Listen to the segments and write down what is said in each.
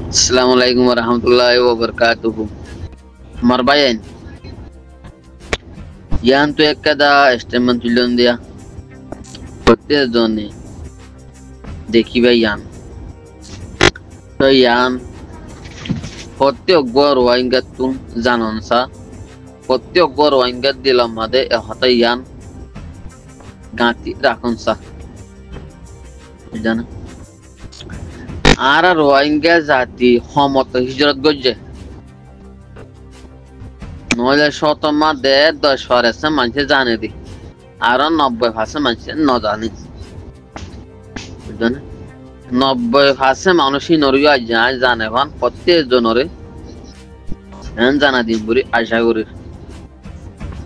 Assalamualaikum warahmatullahi wabarakatuh. Marbayan, yan tu ekkada statement tulion dia. প্রত্যেক জনে দেখিবে ইয়ান তো ইয়ান প্রত্যেক গর ওয়াইঙ্গাত তুম জানন সা প্রত্যেক গর ওয়াইঙ্গাত দিলাম মাদে হতা ইয়ান গাঁতি রাখুন সা জানা আর রোহিঙ্গা জাতি সমত হিজরত গজ্জে নইলে শতমা দে 10% মানুষে জানে দি আর 90% মানুষে ন জানে বুঝলেন 90% মানুষই নরিও যায় জানে ভান প্রত্যেক জনরে জানা দিন বলি আশা করি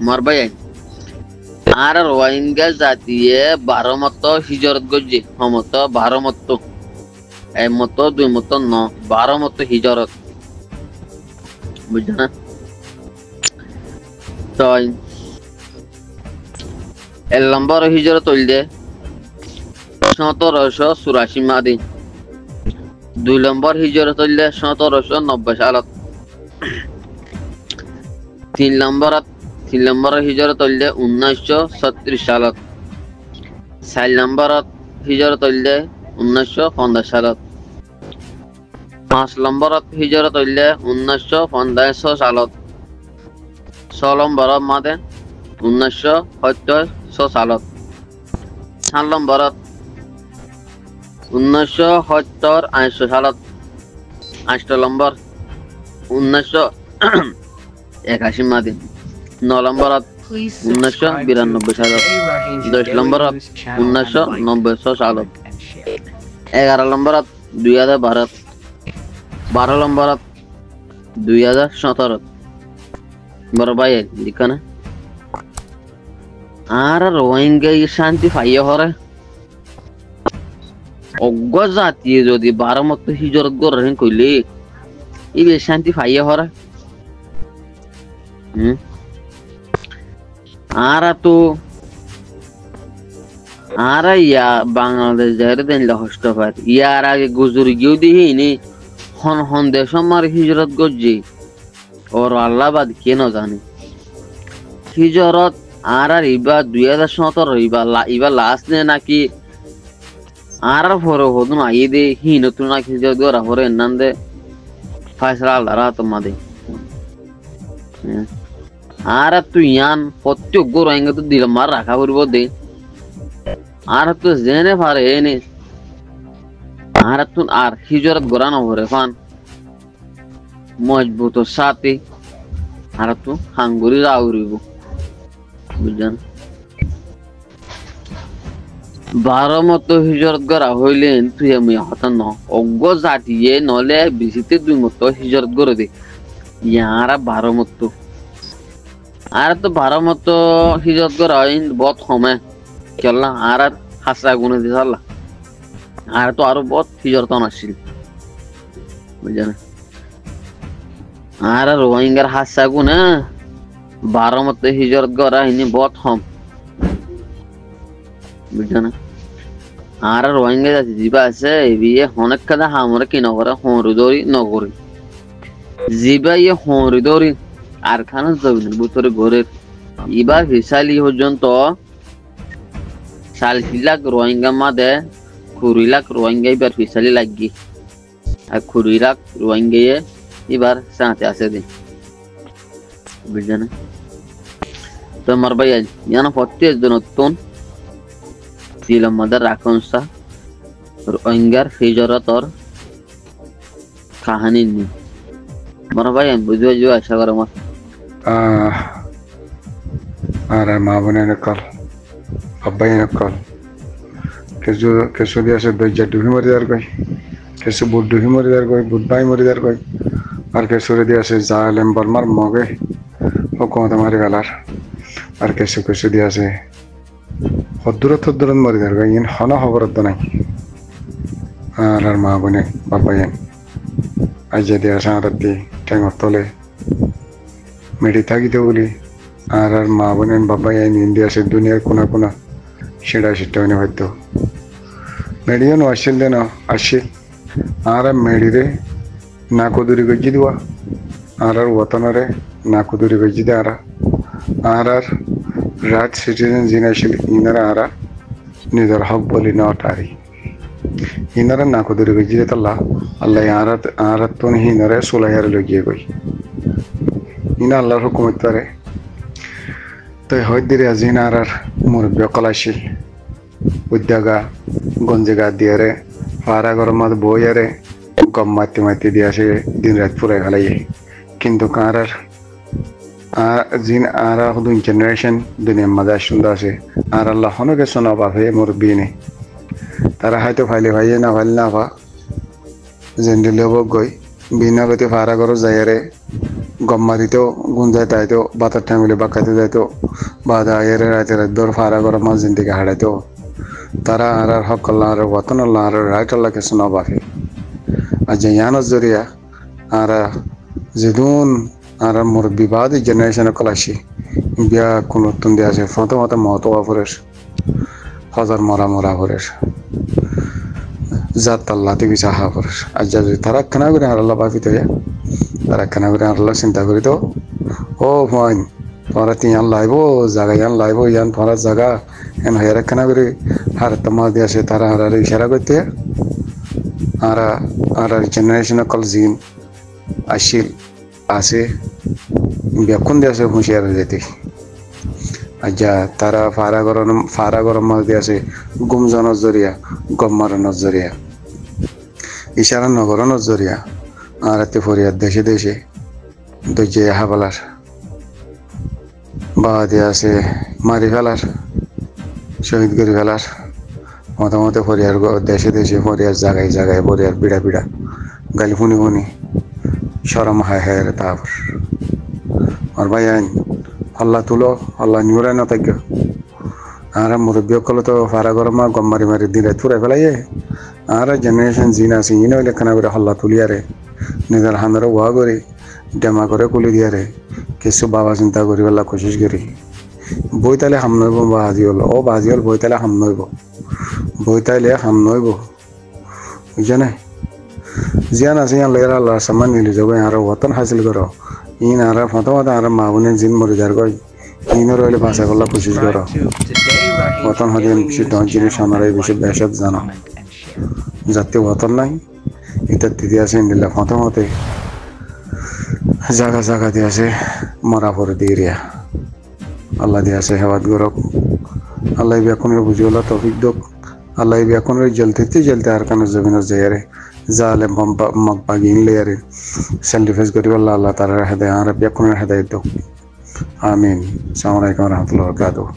মর ভাই আর রোহিঙ্গা জাতিয়ে 12 মত হিজরত গজ্জে সমত 12 মত এক মতো দুই মতো 12 মতো হিজরত বুঝছো না তো এক নম্বর হিজরত হইলে 1784 মাদি 2 নম্বর হিজরত হইলে 1790 সালত 3 নম্বর হিজরত হইলে 1936 সালত 4 নম্বর হিজরত হইলে 1950 সালত 5 নম্বরত হিজরত হইলে 1950 সালত 6 নম্বরত মাদে 1970 সালত 7 নম্বরত 1970 সালত 8 নম্বর 1981 মাদে 9 নম্বরত 1992 সালত 10 নম্বরত 1990 সালত 11 নম্বরত 2012 12 নম্বরত 2017 বড় ভাই লিখানা আর রোহিঙ্গা শান্তি পাইয়ে হরে অজ্ঞ জাতি যদি 12 মত হিজরত গরেন কইলে এই শান্তি পাইয়ে হরে আর তো আর ইয়া বাংলাদেশ যারে দেন হষ্ট পায় ইয়ার আগে গুজরি গিয়ে দিহিনি হন দেশ আমার হিজরত গজ্জি ওর আল্লাহবাদ কেন জানে হিজরত আর ইবা 2017 ইবা লাস্ট নে নাকি আর ফরে হদুন আই দে হি নতুন নাকি হিজরত গরা ফরে নন্দে ফায়সালা আল্লাহ তোমাদের আর তুই ইয়ান প্রত্যেক গোরাইঙ্গা তো দিল মার রাখা করবো দে আর তো জেনে পারে এনে আর তুন আর হিজরত গরানো ভরে ফান মজবুত সাথে আর তু হাঙ্গুরি রাউরিব বুঝলেন 12 মতো হিজরত গরা হইলেন তুই আমি হতান ন অজ্ঞ জাতিয়ে নলে বেশিতে 2 মতো হিজরত গরে দে ইয়ারা 12 মতো আর তো 12 মতো হিজরত গরা হইন বহুত সময় কেলা আর হাসা গুনে দিছালা আর তো আরো বহুত হিজরত আসছিল বুঝলেন আর রোহিঙ্গার হাসা গুনে 12 মতো হিজরত গরা হইনি বহুত কম বুঝলেন আর রোহিঙ্গা জাতি জিবা আছে বিয়ে অনেক কাদা হামরে কি নগরে হরুদরি নগরী জিবা ইয়ে হরুদরি আর খানা জমিনের ভিতরে ঘরের এবার হিসালি পর্যন্ত 40 লাখ রোহিঙ্গা মাদে 20 লাখ রোহিঙ্গা এবার হিসালি লাগি আর 20 লাখ রোহিঙ্গা এবার সাথে আছে দিন বুঝলেন তোমার ভাই যেন প্রত্যেক জনতন দিলাম মাদার রাখুন সা রোহিঙ্গার হিজরতর কাহানি নি বড় ভাই বুঝবে যে আশা করো আমার আর মা বোনের কল আব্বাই কল কেসু দিয়ে আছে দইজা ডুহি মরি যার কই কেসু বুট ডুহি মরি যার কই বুট বাই মরি যার কই আর কেসুরে দিয়ে আছে জালেম বলমার মগে হুকুমত মারি গেলার আর কেসু দিয়ে আছে হদ্দুরত মরি যার কই ইন হন খবরত নাই আর মা বোনে বাবাই আজ দিয়ে আছে আর ঠেঙর তলে মেডি থাকিতে বলি আর মা বোনের বাবাই ইন্ডিয়া আছে দুনিয়ার কোনা কোনা সেটা হয়তো মেডিও আসছিল দেন আসিল আর মেডিরে না কুদুরি গজ্জি দিবা আর ওতনরে না কুদুরি গজ্জি দে আর রাত সিটিজেন জিনাইছিল ইনারা আরা নিজের হক বলি না অটারি ইনারা না কুদুরি গজ্জি দে তাল্লা আল্লাহ আরাত তো হিনারে সোলাইয়ার লগিয়ে গই ইনা আল্লাহর হুকুমত পারে তো হয়দিরে আজিন আর মুরব্বী কলাইছিল উদ্যাগা গঞ্জেগা দিয়ারে ফারা গরমাত বইয়ারে গম মাতি মাতি দিয়াছে দিন রাত পুরে ফেলাইয়ে কিন্তু কারার জিন আর দুই জেনারেশন দুনিয়ার মাঝে সুন্দর আছে আর আল্লাহ হনকে শোনা বাপে মুরব্বী নেই তারা হয়তো ফাইলে ভাইয়ে না ফাইলে না ফা জেন্ডিলে গই বিনা গতি ফারা গর যাইয়ারে গম মারিতেও গুঞ্জায় তাইতেও বাতার ঠামিলে বাঁকাতে যাইতো বাধা আয়ের রাতে রাত দর ফারা গর মাঝ জিন্দিকে হারাইতো তারা আর হক আল্লাহ আর ওয়াতন আল্লাহ আর রাইট আল্লাহকে শোনা বাপে আর যে ইয়ানোর জরিয়া আর যেদুন আর মুরব্বী বাদ জেনারেশনে কলাসি বিয়া কোনো নতুন দিয়ে আছে প্রথমত মহতোয়া ফরের হজার মরা ফরের জাত আল্লাহতে বিচা হা ফরের আর যদি তারা কেনা করে আর আল্লাহ বাপি তো তারা কেনা করে আর আল্লাহ চিন্তা করি তো ও ফাইন তোরা তিয়ান লাইব জায়গা ইয়ান লাইব ইয়ান তোরা জায়গা এন হেরা কেনা করে আর তোমার দিয়ে আছে তারা আর ইশারা করতে আর জেনারেশনে কল জিন আসিল আছে ব্যাকুন দিয়ে আছে হুঁশিয়ার যেতে আচ্ছা তারা ফারা গরম মাছ দিয়ে আছে গুমজনের জরিয়া গম মারানোর জরিয়া ইশারা নগরানোর জরিয়া আর এতে ফরিয়ার দেশে দেশে দৈজে হাবালার বা দিয়ে আছে মারি ফেলার শহীদ করে ফেলার মতামতে ফরিয়ার দেশে দেশে ফরিয়ার জায়গায় জায়গায় ফরিয়ার পিড়া গালি ফুনি সরম হায় হায় রে তারপর আর ভাই আইন আল্লাহ তুলো আল্লাহ নিউরাই না থাকবে আর মুরব্বী কলে তো ফারা গরমা গম মারি দিন রাত ফুরাই ফেলাইয়ে আর জেনারেশন জিন আছে ইন হইলে খানা করে হল্লা তুলিয়ারে নিজের হামের ওয়া করে ডেমা করে কুলি দিয়ারে কিছু বাবা চিন্তা করি পেলা কোশিশ করি বইতালে হাম নইব বাজি হল ও বাজি হল বইতালে হাম নইব বইতাইলে হাম নইব বুঝছে না জিয়ান আছে ইয়ান লইয়ার আল্লাহ সামান নিলে যাবো আর ওতন হাসিল করো ইন আর প্রথমত আর মা বোনের জিন মরে যার কই ইনও রইলে বাঁচা করলা কোশিশ করো ওতন হদিন বেশি দশ জিনিস আমার বেশি বেশত জানো যাতে ওতন নাই এটার দিদি আছে ইন্দিল্লা প্রথমতে জাগা দিয়ে আছে মরা পরে দিয়ে রিয়া আল্লাহ দিয়ে আছে হেবাদ গরক আল্লাহ ব্যাকুনের বুঝিওলা তফিক দোক আল্লাহ ব্যাকুনের জ্বলতে আর কানের জমিনের যাইয়ারে জালে মগবাগিন লেয়ারে সেলফেস করি আল্লাহ তারা হেদায় আর ব্যাকুনের হেদায় দোক আমিন আসসালামু আলাইকুম ওয়া রাহমাতুল্লাহি ওয়া বারাকাতুহু